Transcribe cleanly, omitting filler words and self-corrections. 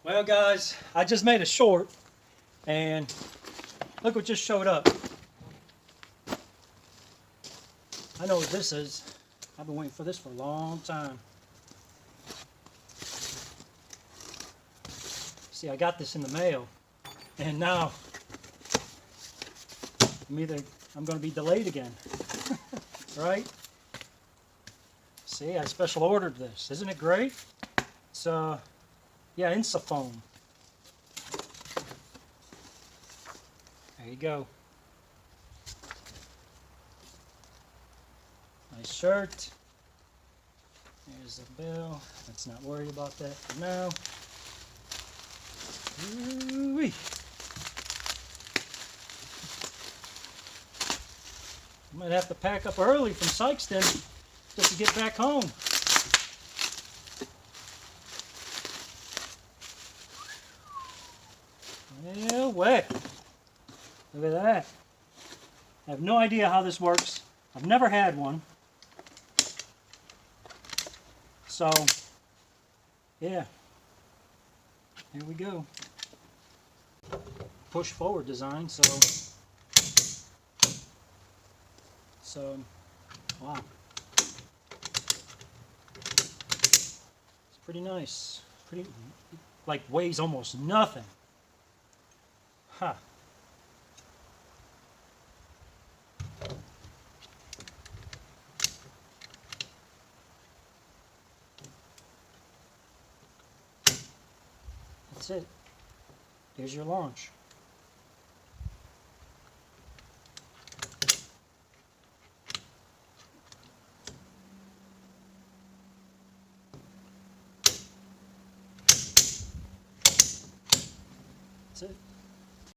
Well guys, I just made a short and look what just showed up. I know what this is. I've been waiting for this for a long time. See, I got this in the mail and now I'm going to be delayed again. Right? See, I special ordered this. Isn't it great? It's yeah, Insafoam. There you go. Nice shirt. There's the bill. Let's not worry about that for now. Ooh-wee. I might have to pack up early from Sykeston just to get back home. Yeah, wet. Look at that. I have no idea how this works. I've never had one. So, yeah. Here we go. Push forward design, so wow. It's pretty nice. Pretty, like, weighs almost nothing. Huh. That's it. Here's your launch. That's it.